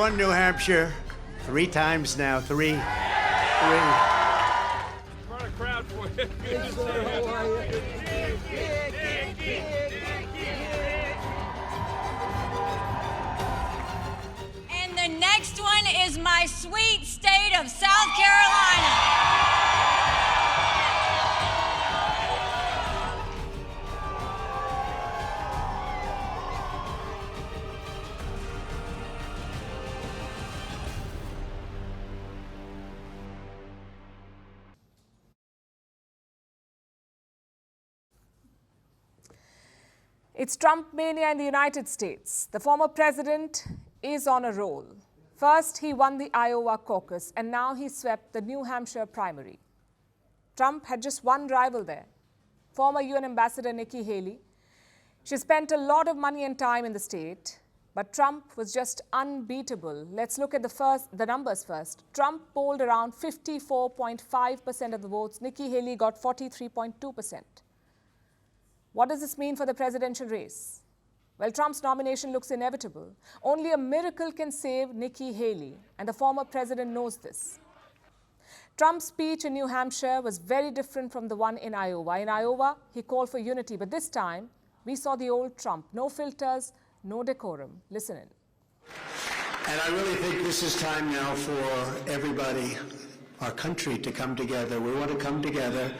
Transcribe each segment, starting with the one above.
won New Hampshire 3 times now. Three. Brought a crowd for you. And the next one is my sweet state of South Carolina. It's Trump mania in the United States. The former president is on a roll. First, he won the Iowa caucus, and now he swept the New Hampshire primary. Trump had just one rival there, former UN Ambassador Nikki Haley. She spent a lot of money and time in the state, but Trump was just unbeatable. Let's look at the numbers first. Trump polled around 54.5% of the votes. Nikki Haley got 43.2%. What does this mean for the presidential race? Well, Trump's nomination looks inevitable. Only a miracle can save Nikki Haley, and the former president knows this. Trump's speech in New Hampshire was very different from the one in Iowa. In Iowa, he called for unity, but this time, we saw the old Trump. No filters, no decorum. Listen in. And I really think this is time now for everybody, our country, to come together. We want to come together.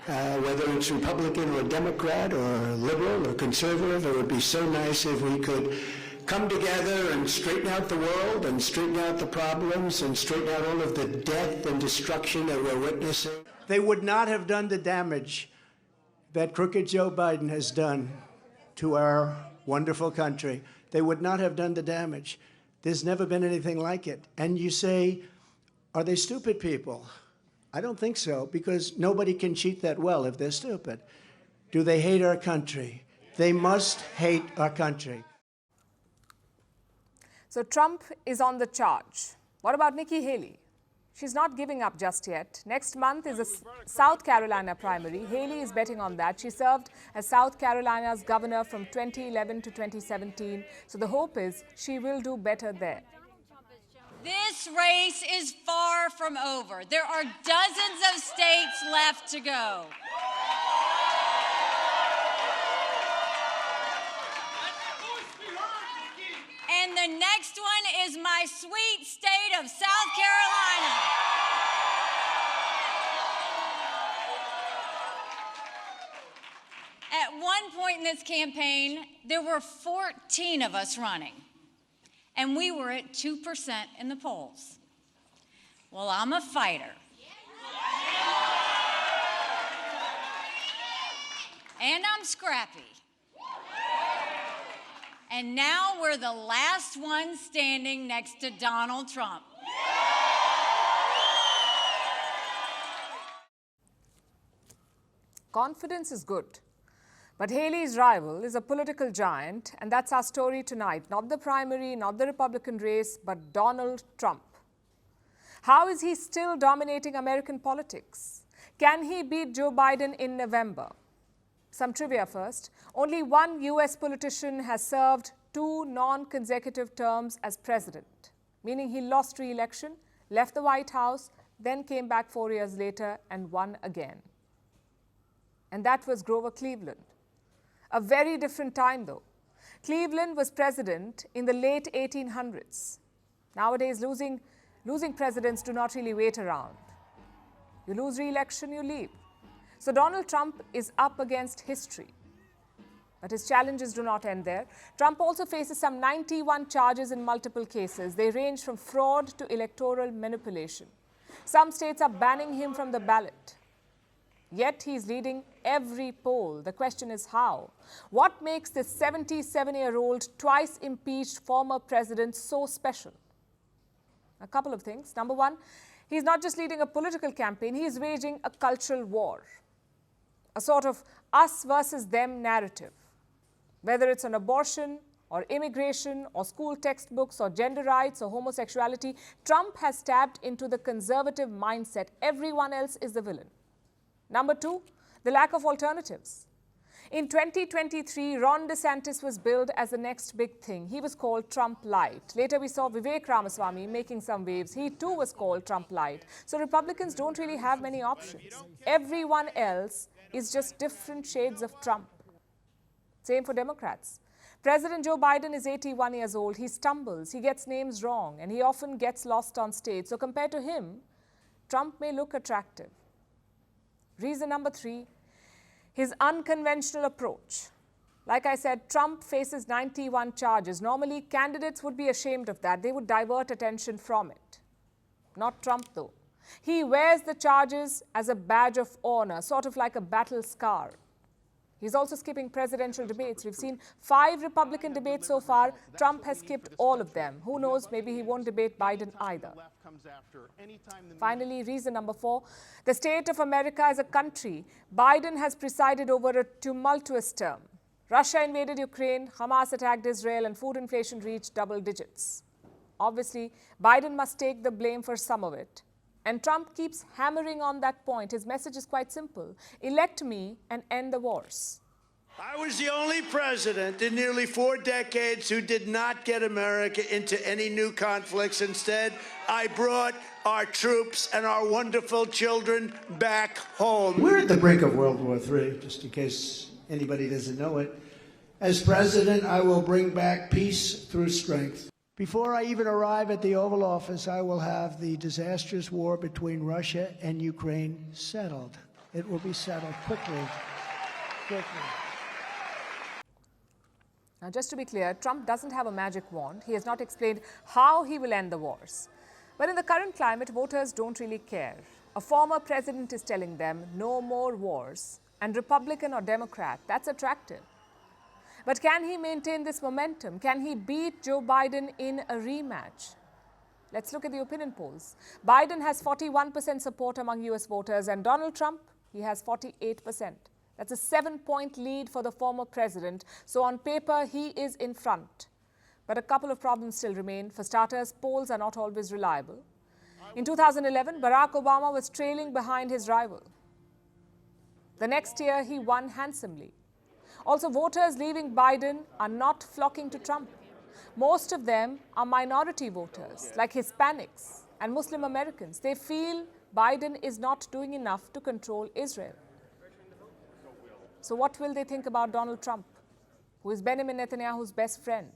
Whether it's Republican or Democrat or liberal or conservative, it would be so nice if we could come together and straighten out the world and straighten out the problems and straighten out all of the death and destruction that we're witnessing. They would not have done the damage that crooked Joe Biden has done to our wonderful country. They would not have done the damage. There's never been anything like it. And you say, are they stupid people? I don't think so, because nobody can cheat that well if they're stupid. Do they hate our country? They must hate our country. So Trump is on the charge. What about Nikki Haley? She's not giving up just yet. Next month is a South Carolina primary. Haley is betting on that. She served as South Carolina's governor from 2011 to 2017. So the hope is she will do better there. This race is far from over. There are dozens of states left to go. And the next one is my sweet state of South Carolina. At one point in this campaign, there were 14 of us running, and we were at 2% in the polls. Well, I'm a fighter. And I'm scrappy. And now we're the last ones standing next to Donald Trump. Confidence is good. But Haley's rival is a political giant, and that's our story tonight. Not the primary, not the Republican race, but Donald Trump. How is he still dominating American politics? Can he beat Joe Biden in November? Some trivia first. Only one US politician has served 2 non-consecutive terms as president, meaning he lost re-election, left the White House, then came back 4 years later and won again. And that was Grover Cleveland. A very different time, though. Cleveland was president in the late 1800s. Nowadays, losing presidents do not really wait around. You lose re-election, you leave. So Donald Trump is up against history. But his challenges do not end there. Trump also faces some 91 charges in multiple cases. They range from fraud to electoral manipulation. Some states are banning him from the ballot. Yet he's leading every poll. The question is how? What makes this 77-year-old, twice impeached former president so special? A couple of things. Number one, he's not just leading a political campaign, he's waging a cultural war. A sort of us versus them narrative. Whether it's on abortion or immigration or school textbooks or gender rights or homosexuality, Trump has tapped into the conservative mindset. Everyone else is the villain. Number two, the lack of alternatives. In 2023, Ron DeSantis was billed as the next big thing. He was called Trump Light. Later, we saw Vivek Ramaswamy making some waves. He too was called Trump Light. So Republicans don't really have many options. Everyone else is just different shades of Trump. Same for Democrats. President Joe Biden is 81 years old. He stumbles, he gets names wrong, and he often gets lost on stage. So compared to him, Trump may look attractive. Reason number 3, his unconventional approach. Like I said, Trump faces 91 charges. Normally, candidates would be ashamed of that. They would divert attention from it. Not Trump, though. He wears the charges as a badge of honor, sort of like a battle scar. He's also skipping presidential debates. We've seen 5 Republican debates so far. Trump has skipped all of them. Who knows, maybe he won't debate Biden either. Finally, reason number 4, the state of America as a country. Biden has presided over a tumultuous term. Russia invaded Ukraine, Hamas attacked Israel, and food inflation reached double digits. Obviously, Biden must take the blame for some of it. And Trump keeps hammering on that point. His message is quite simple. Elect me and end the wars. I was the only president in nearly 4 decades who did not get America into any new conflicts. Instead, I brought our troops and our wonderful children back home. We're at the brink of World War III, just in case anybody doesn't know it. As president, I will bring back peace through strength. Before I even arrive at the Oval Office, I will have the disastrous war between Russia and Ukraine settled. It will be settled quickly. Now, just to be clear, Trump doesn't have a magic wand. He has not explained how he will end the wars. But in the current climate, voters don't really care. A former president is telling them no more wars. And Republican or Democrat, that's attractive. But can he maintain this momentum? Can he beat Joe Biden in a rematch? Let's look at the opinion polls. Biden has 41% support among US voters, and Donald Trump, he has 48%. That's a 7-point lead for the former president. So on paper, he is in front. But a couple of problems still remain. For starters, polls are not always reliable. In 2011, Barack Obama was trailing behind his rival. The next year, he won handsomely. Also, voters leaving Biden are not flocking to Trump. Most of them are minority voters, like Hispanics and Muslim Americans. They feel Biden is not doing enough to control Israel. So what will they think about Donald Trump, who is Benjamin Netanyahu's best friend?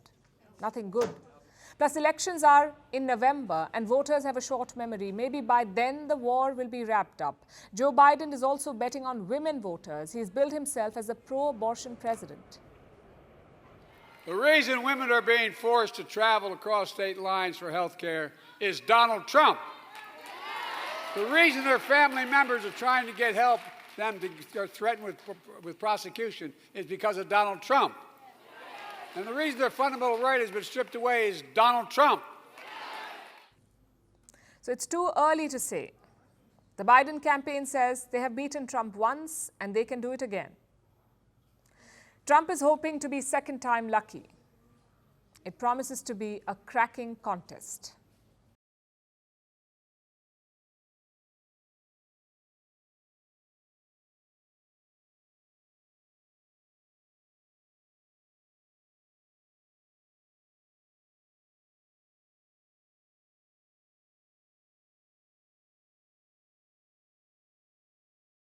Nothing good. Plus, elections are in November and voters have a short memory. Maybe by then the war will be wrapped up. Joe Biden is also betting on women voters. He's billed himself as a pro-abortion president. The reason women are being forced to travel across state lines for health care is Donald Trump. The reason their family members are trying to get help, them to threatened with prosecution, is because of Donald Trump. And the reason their fundamental right has been stripped away is Donald Trump. So it's too early to say. The Biden campaign says they have beaten Trump once and they can do it again. Trump is hoping to be second time lucky. It promises to be a cracking contest.